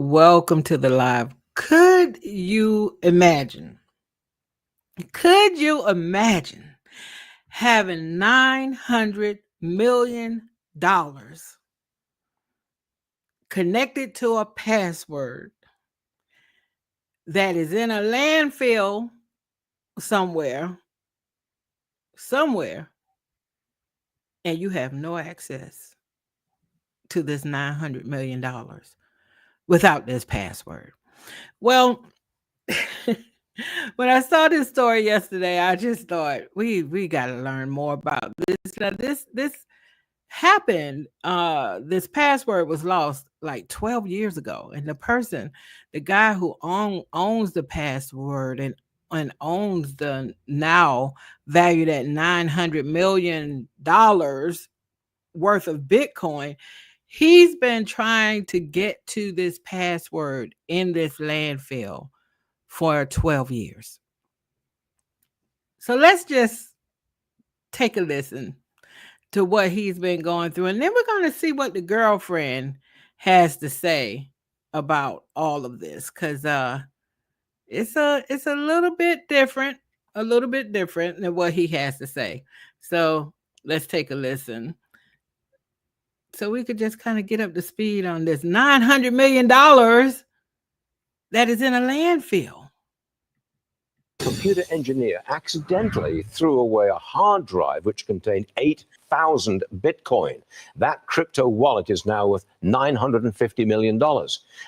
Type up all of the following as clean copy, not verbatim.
Welcome to the live. Could you imagine? Could you imagine having $900 million connected to a password that is in a landfill somewhere, and you have no access to this $900 million without this password? Well, when I saw this story yesterday, I just thought we got to learn more about this. Now, this happened. This password was lost like 12 years ago, and the guy who owns the password and owns the now valued at $900 million worth of Bitcoin. He's been trying to get to this password in this landfill for 12 years. So let's just take a listen to what he's been going through, and then we're going to see what the girlfriend has to say about all of this, because it's a little bit different, than what he has to say. So let's take a listen so we could just kind of get up to speed on this $900 million that is in a landfill. Computer engineer accidentally threw away a hard drive which contained 8,000 Bitcoin. That crypto wallet is now worth $950 million.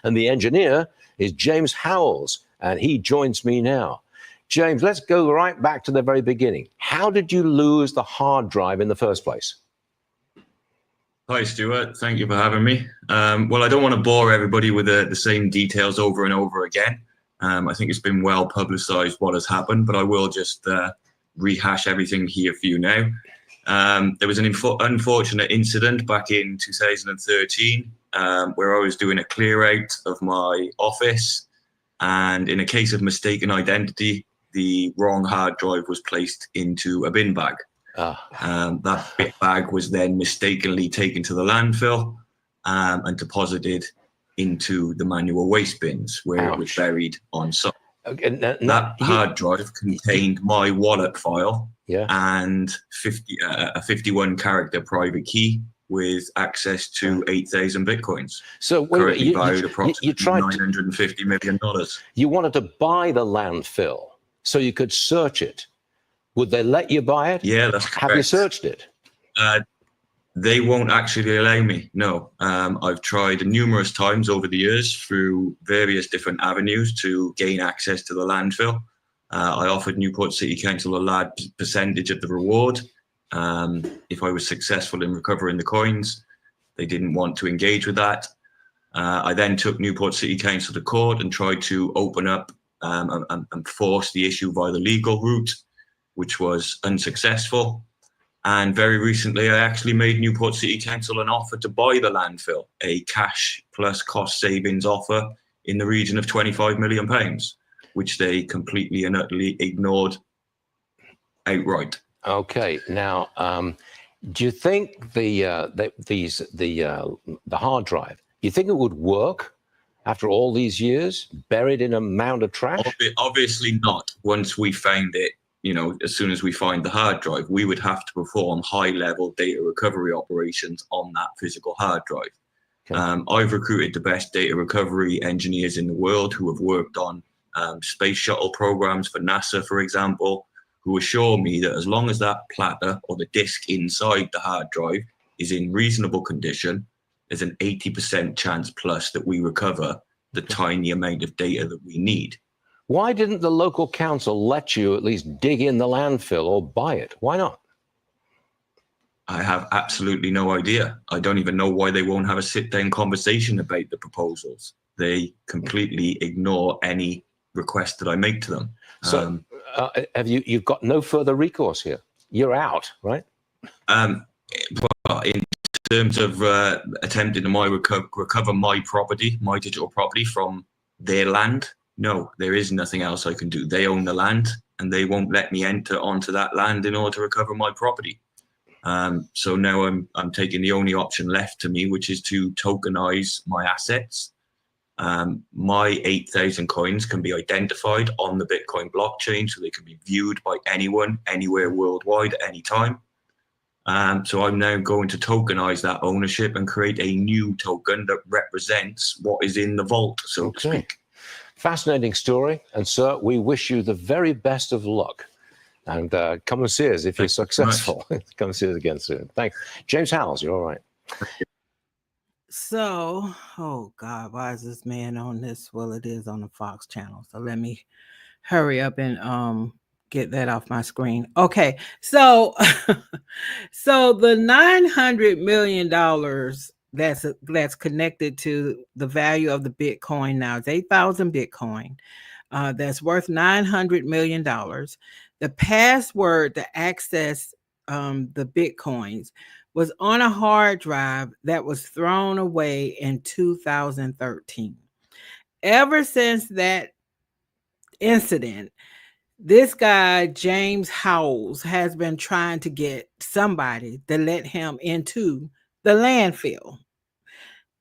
And the engineer is James Howells, and he joins me now. James, let's go right back to the very beginning. How did you lose the hard drive in the first place? Hi, Stuart. Thank you for having me. Well, I don't want to bore everybody with the same details over and over again. I think it's been well publicized what has happened, but I will just rehash everything here for you now. There was an unfortunate incident back in 2013 where I was doing a clear out of my office, and in a case of mistaken identity, the wrong hard drive was placed into a bin bag. That bin bag was then mistakenly taken to the landfill and deposited into the manual waste bins where it was buried on site. Okay, that hard drive contained my wallet file and a 51 character private key with access to 8,000 Bitcoins. So currently valued approximately $950 million. You wanted to buy the landfill so you could search it. Would they let you buy it? Yeah, that's correct. Have you searched it? They won't actually allow me, no. I've tried numerous times over the years through various different avenues to gain access to the landfill. I offered Newport City Council a large percentage of the reward if I was successful in recovering the coins. They didn't want to engage with that. I then took Newport City Council to court and tried to open up and force the issue via the legal route, which was unsuccessful. And very recently, I actually made Newport City Council an offer to buy the landfill, a cash plus cost savings offer in the region of £25 million, which they completely and utterly ignored outright. Okay. Now, do you think the hard drive, you think it would work after all these years, buried in a mound of trash? Obviously not. Once we found it, you know, as soon as we find the hard drive, we would have to perform high-level data recovery operations on that physical hard drive. Okay. I've recruited the best data recovery engineers in the world who have worked on space shuttle programs for NASA, for example, who assure me that as long as that platter or the disk inside the hard drive is in reasonable condition, there's an 80% chance plus that we recover the tiny amount of data that we need. Why didn't the local council let you at least dig in the landfill or buy it? Why not? I have absolutely no idea. I don't even know why they won't have a sit-down conversation about the proposals. They completely ignore any request that I make to them. So you've got no further recourse here? You're out, right? Well, in terms of attempting to recover my property, my digital property from their land, no, there is nothing else I can do. They own the land and they won't let me enter onto that land in order to recover my property. So now I'm taking the only option left to me, which is to tokenize my assets My 8,000 coins can be identified on the Bitcoin blockchain, so they can be viewed by anyone, anywhere worldwide at any time. So I'm now going to tokenize that ownership and create a new token that represents what is in the vault, so to speak. Fascinating story. And sir, we wish you the very best of luck. And come and see us if you're successful. Come and see us again soon. Thanks. James Howells, you're all right. So, oh God, why is this man on this? Well, it is on the Fox channel. So let me hurry up and get that off my screen. Okay. So so the $900 million that's connected to the value of the Bitcoin now is 8,000 Bitcoin. That's worth $900 million. The password to access the Bitcoins was on a hard drive that was thrown away in 2013. Ever since that incident, this guy, James Howells, has been trying to get somebody to let him into the landfill.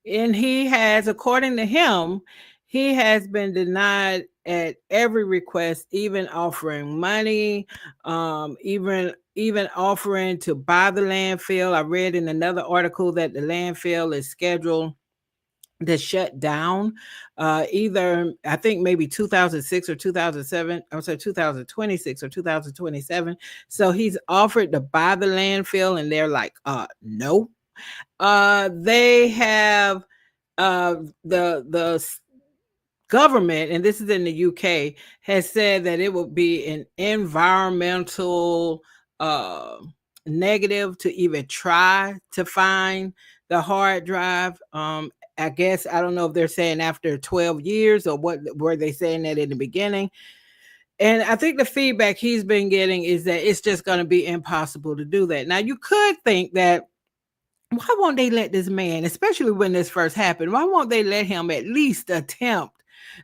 And he has, according to him, he has been denied at every request, even offering money, even offering to buy the landfill. I read in another article that the landfill is scheduled to shut down either, I think, maybe 2006 or 2007, I'm sorry, 2026 or 2027. So he's offered to buy the landfill and they're like, no. They have the government, and this is in the UK, has said that it will be an environmental negative to even try to find the hard drive. I guess, I don't know if they're saying after 12 years or what were they saying that in the beginning. And I think the feedback he's been getting is that it's just going to be impossible to do that. Now, you could think that, why won't they let this man, especially when this first happened, why won't they let him at least attempt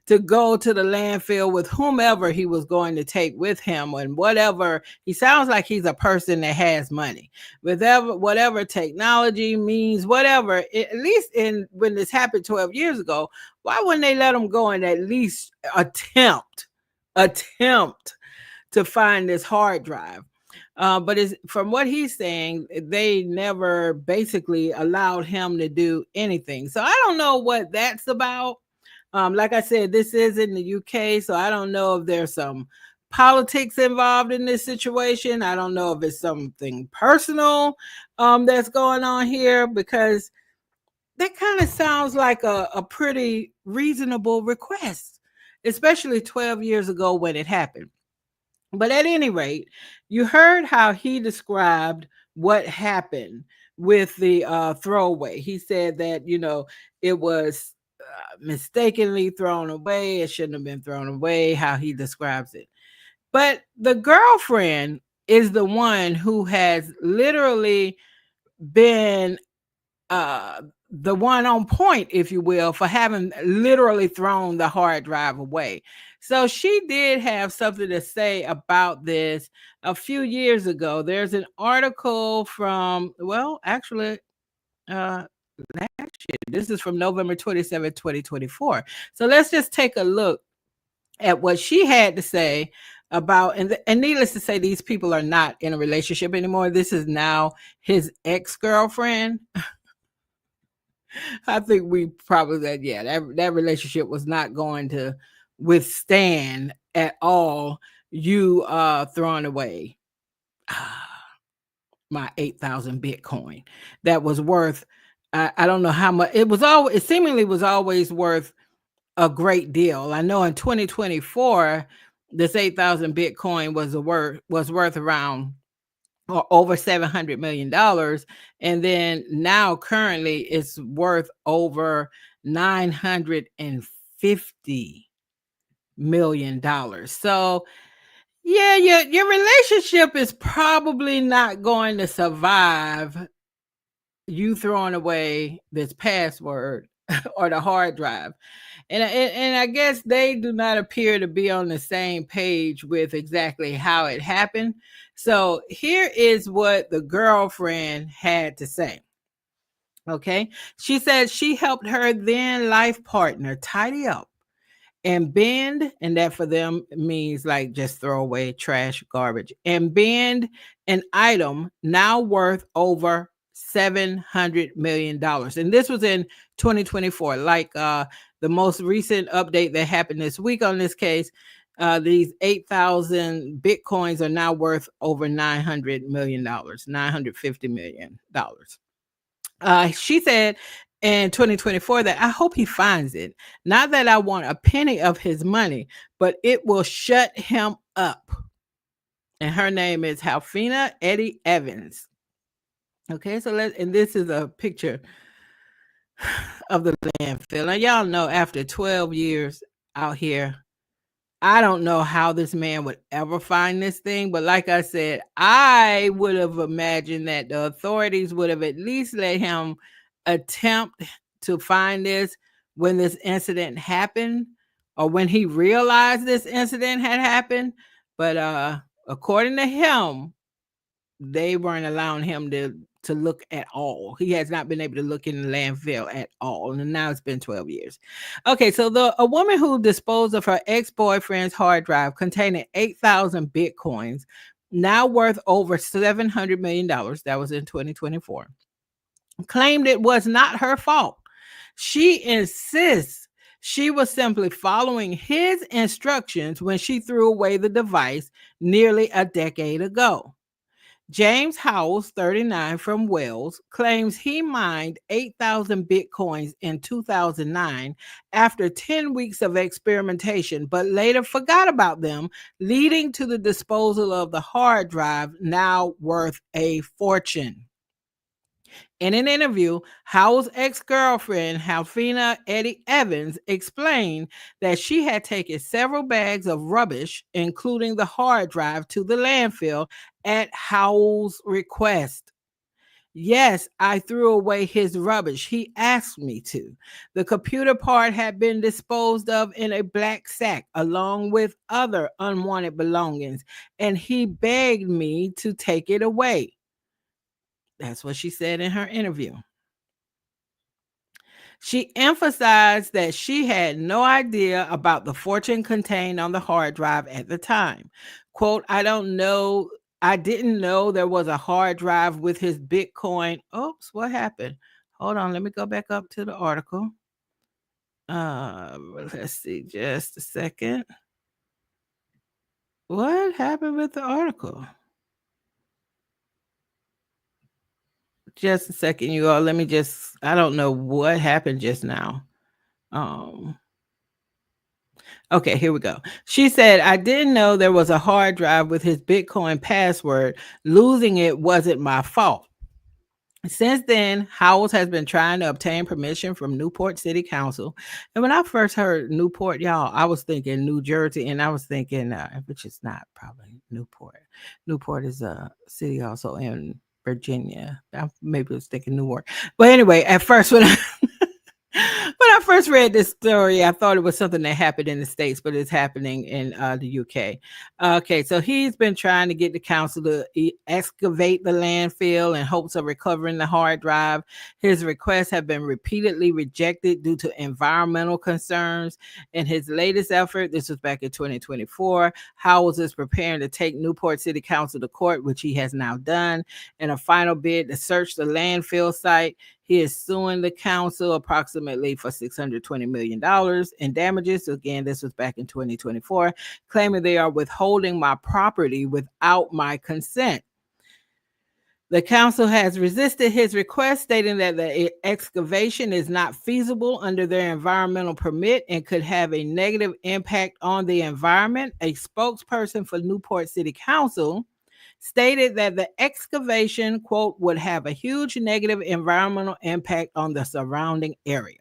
to go to the landfill with whomever he was going to take with him and whatever? He sounds like he's a person that has money. Whatever technology means, whatever, at least when this happened 12 years ago, why wouldn't they let him go and at least attempt to find this hard drive? But from what he's saying, they never basically allowed him to do anything. So I don't know what that's about. Like I said, this is in the UK, so I don't know if there's some politics involved in this situation. I don't know if it's something personal that's going on here, because that kind of sounds like a pretty reasonable request, especially 12 years ago when it happened. But at any rate, you heard how he described what happened with the throwaway. He said that, it was mistakenly thrown away. It shouldn't have been thrown away, how he describes it. But the girlfriend is the one who has literally been the one on point, if you will, for having literally thrown the hard drive away. So she did have something to say about this a few years ago. There's an article from, well, actually, last year. This is from November 27, 2024. So let's just take a look at what she had to say about, and needless to say, these people are not in a relationship anymore. This is now his ex-girlfriend. I think we probably said, yeah, that relationship was not going to withstand at all you throwing away my 8,000 Bitcoin. That was worth, I don't know how much. It seemingly was always worth a great deal. I know in 2024, this 8,000 Bitcoin was worth around or over $700 million. And then now currently it's worth over $950 million. So yeah, your relationship is probably not going to survive you throwing away this password or the hard drive. And I guess they do not appear to be on the same page with exactly how it happened. So here is what the girlfriend had to say. Okay. She said she helped her then life partner tidy up and bend, and that for them means like just throw away trash, garbage, and bend an item now worth over $700 million. And this was in 2024. Like the most recent update that happened this week on this case, these 8,000 bitcoins are now worth over $900 million, $950 million. She said in 2024 that I hope he finds it. Not that I want a penny of his money, but it will shut him up. And her name is Halfina Eddie Evans. Okay, so and this is a picture of the landfill. Now, y'all know after 12 years out here, I don't know how this man would ever find this thing, but like I said, I would have imagined that the authorities would have at least let him attempt to find this when this incident happened or when he realized this incident had happened. But according to him, they weren't allowing him to look at all. He has not been able to look in the landfill at all. And now it's been 12 years. Okay, so a woman who disposed of her ex-boyfriend's hard drive containing 8,000 bitcoins, now worth over $700 million, that was in 2024, claimed it was not her fault. She insists she was simply following his instructions when she threw away the device nearly a decade ago. James Howells, 39, from Wales, claims he mined 8,000 bitcoins in 2009 after 10 weeks of experimentation, but later forgot about them, leading to the disposal of the hard drive, now worth a fortune. In an interview, Howell's ex-girlfriend, Halfina Eddie Evans, explained that she had taken several bags of rubbish, including the hard drive, to the landfill at Howell's request. Yes, I threw away his rubbish. He asked me to. The computer part had been disposed of in a black sack along with other unwanted belongings, and he begged me to take it away. That's what she said in her interview. She emphasized that she had no idea about the fortune contained on the hard drive at the time. Quote, I didn't know there was a hard drive with his Bitcoin. Oops, what happened? Hold on, let me go back up to the article. Let's see, just a second. What happened with the article? Just a second, you all. I don't know what happened just now. Okay, here we go. She said, I didn't know there was a hard drive with his Bitcoin password. Losing it wasn't my fault. Since then, Howells has been trying to obtain permission from Newport City Council. And when I first heard Newport, y'all, I was thinking New Jersey, and I was thinking, which is not probably Newport. Newport is a city also in Virginia. I maybe was thinking Newark. But anyway, at first when I first read this story, I thought it was something that happened in the States, but it's happening in the UK. Okay, so he's been trying to get the council to excavate the landfill in hopes of recovering the hard drive. His requests have been repeatedly rejected due to environmental concerns. In his latest effort, this was back in 2024, Howells is preparing to take Newport City Council to court, which he has now done, in a final bid to search the landfill site. He is suing the council approximately for $620 million in damages. Again, this was back in 2024, claiming they are withholding my property without my consent. The council has resisted his request, stating that the excavation is not feasible under their environmental permit and could have a negative impact on the environment. A spokesperson for Newport City Council stated that the excavation, quote, would have a huge negative environmental impact on the surrounding area.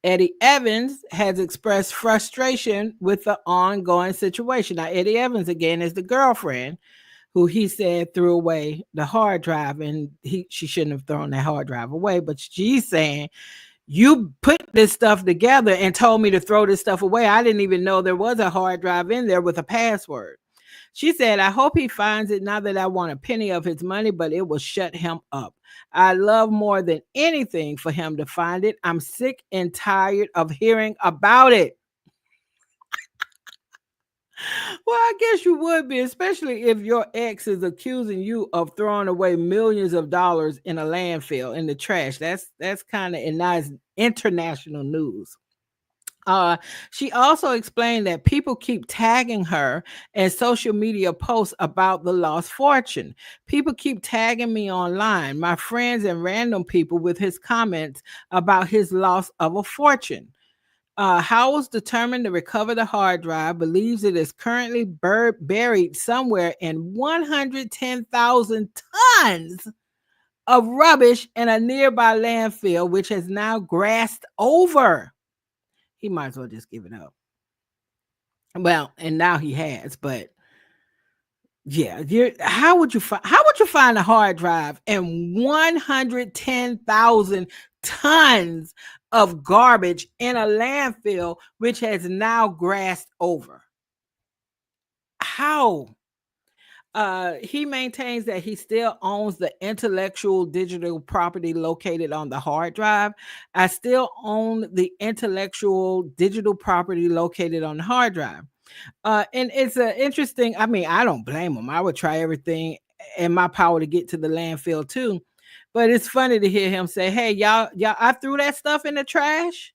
Eddie Evans has expressed frustration with the ongoing situation. Now, Eddie Evans, again, is the girlfriend who he said threw away the hard drive, and she shouldn't have thrown that hard drive away, but she's saying, you put this stuff together and told me to throw this stuff away. I didn't even know there was a hard drive in there with a password. She said, I hope he finds it. Not that I want a penny of his money, but it will shut him up. I love more than anything for him to find it. I'm sick and tired of hearing about it. Well, I guess you would be, especially if your ex is accusing you of throwing away millions of dollars in a landfill in the trash. That's kind of a nice international news. Uh, she also explained that people keep tagging her in social media posts about the lost fortune. People keep tagging me online, my friends and random people, with his comments about his loss of a fortune. Howell's determined to recover the hard drive, believes it is currently buried somewhere in 110,000 tons of rubbish in a nearby landfill, which has now grassed over. He might as well just give it up. Well, and now he has, but yeah, how would you find a hard drive and 110,000 tons of garbage in a landfill which has now grassed over? How? He maintains that he still owns the intellectual digital property located on the hard drive. I still own the intellectual digital property located on the hard drive. And it's an interesting, I mean, I don't blame him. I would try everything in my power to get to the landfill too. But it's funny to hear him say, hey, y'all, I threw that stuff in the trash,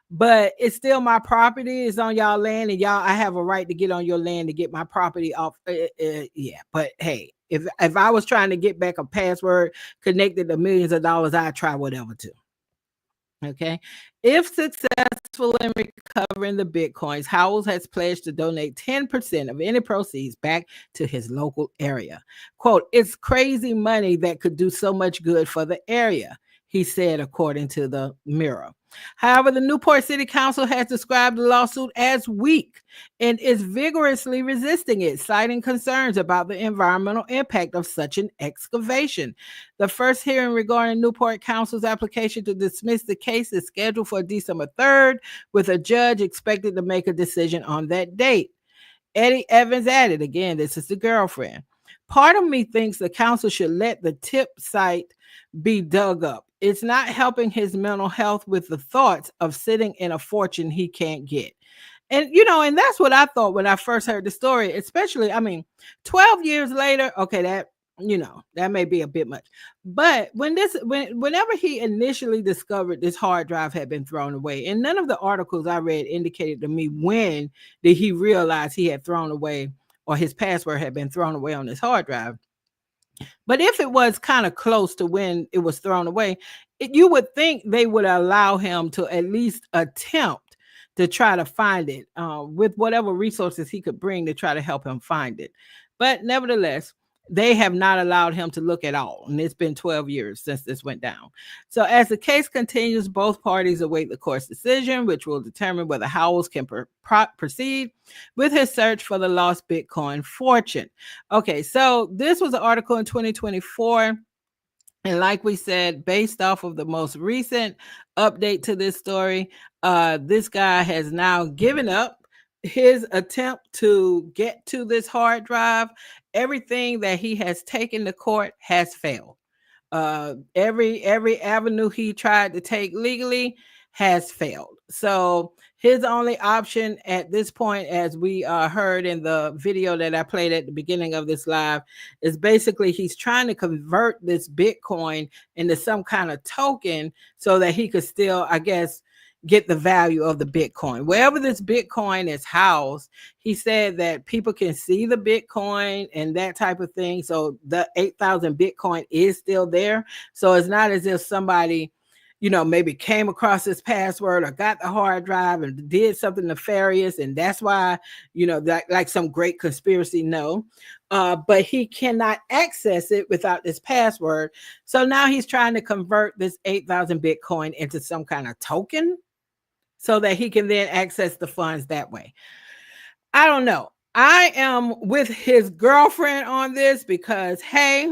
but it's still my property. It's on y'all land, and y'all, I have a right to get on your land to get my property off. Yeah, but hey, if I was trying to get back a password connected to millions of dollars, I'd try whatever too. Okay. If successful in recovering the Bitcoins, Howells has pledged to donate 10% of any proceeds back to his local area. Quote, it's crazy money that could do so much good for the area, he said, according to the Mirror. However, the Newport City Council has described the lawsuit as weak and is vigorously resisting it, citing concerns about the environmental impact of such an excavation. The first hearing regarding Newport Council's application to dismiss the case is scheduled for December 3rd, with a judge expected to make a decision on that date. Eddie Evans added, again, this is the girlfriend. Part of me thinks the council should let the tip site be dug up. It's not helping his mental health with the thoughts of sitting in a fortune he can't get. And and that's what I thought when I first heard the story, especially, I mean, 12 years later, okay, that may be a bit much. But whenever he initially discovered this hard drive had been thrown away, and none of the articles I read indicated to me when did he realize he had thrown away or his password had been thrown away on his hard drive. But if it was kind of close to when it was thrown away, you would think they would allow him to at least attempt to try to find it with whatever resources he could bring to try to help him find it. But nevertheless, they have not allowed him to look at all. And it's been 12 years since this went down. So as the case continues, both parties await the court's decision, which will determine whether Howells can proceed with his search for the lost Bitcoin fortune. Okay, so this was an article in 2024. And like we said, based off of the most recent update to this story, this guy has now given up his attempt to get to this hard drive. Everything that he has taken to court has failed. Every avenue he tried to take legally has failed. So his only option at this point, as we heard in the video that I played at the beginning of this live, is basically he's trying to convert this Bitcoin into some kind of token so that he could still, I guess, get the value of the Bitcoin. Wherever this Bitcoin is housed, he said that people can see the Bitcoin and that type of thing. So the 8,000 Bitcoin is still there. So it's not as if somebody, maybe came across this password or got the hard drive and did something nefarious. And that's why, like some great conspiracy. No, but he cannot access it without this password. So now he's trying to convert this 8,000 Bitcoin into some kind of token so that he can then access the funds that way. I don't know. I am with his girlfriend on this because, hey,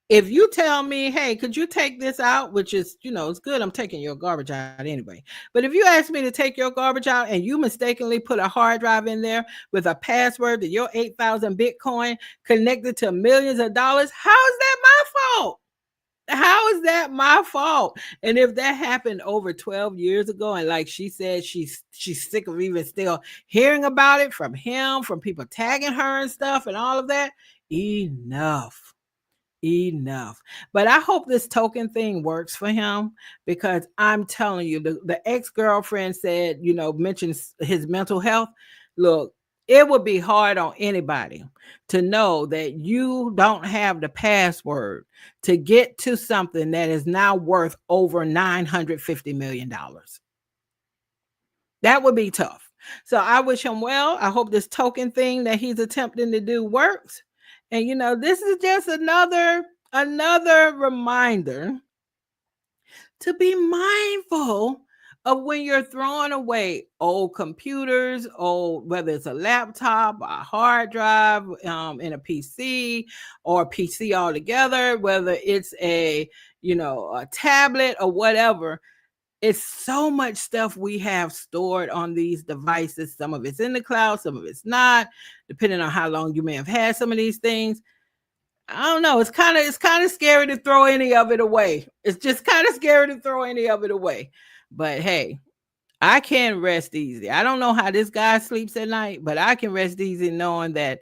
If you tell me, hey, could you take this out, which is, it's good. I'm taking your garbage out anyway. But if you ask me to take your garbage out and you mistakenly put a hard drive in there with a password to your 8,000 Bitcoin connected to millions of dollars, how is that my fault? How is that my fault? And if that happened over 12 years ago, and like she said, she's sick of even still hearing about it from him, from people tagging her and stuff and all of that, enough. Enough. But I hope this token thing works for him, because I'm telling you, the ex-girlfriend said, mentions his mental health. Look, it would be hard on anybody to know that you don't have the password to get to something that is now worth over $950 million. That would be tough. So I wish him well. I hope this token thing that he's attempting to do works. And this is just another reminder to be mindful of when you're throwing away old computers, old, whether it's a laptop, a hard drive, in a PC, or a PC altogether, whether it's a tablet or whatever. It's so much stuff we have stored on these devices. Some of it's in the cloud, some of it's not, depending on how long you may have had some of these things. I don't know. It's kind of scary to throw any of it away. It's just kind of scary to throw any of it away. But hey, I can rest easy. I don't know how this guy sleeps at night, but I can rest easy knowing that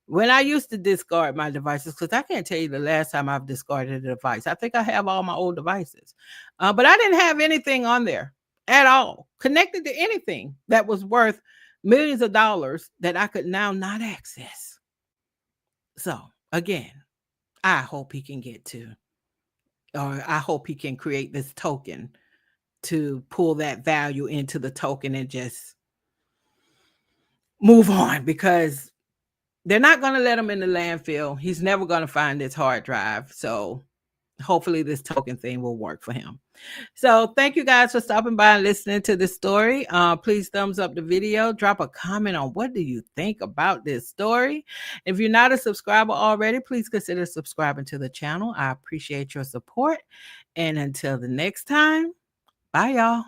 when I used to discard my devices, because I can't tell you the last time I've discarded a device. I think I have all my old devices, but I didn't have anything on there at all connected to anything that was worth millions of dollars that I could now not access. So again, I hope he can get to, or I hope he can create this token to pull that value into the token and just move on, because they're not going to let him in the landfill. He's never going to find this hard drive. So hopefully this token thing will work for him. So thank you guys for stopping by and listening to this story. Please thumbs up the video. Drop a comment on what do you think about this story. If you're not a subscriber already, please consider subscribing to the channel. I appreciate your support. And until the next time, bye y'all.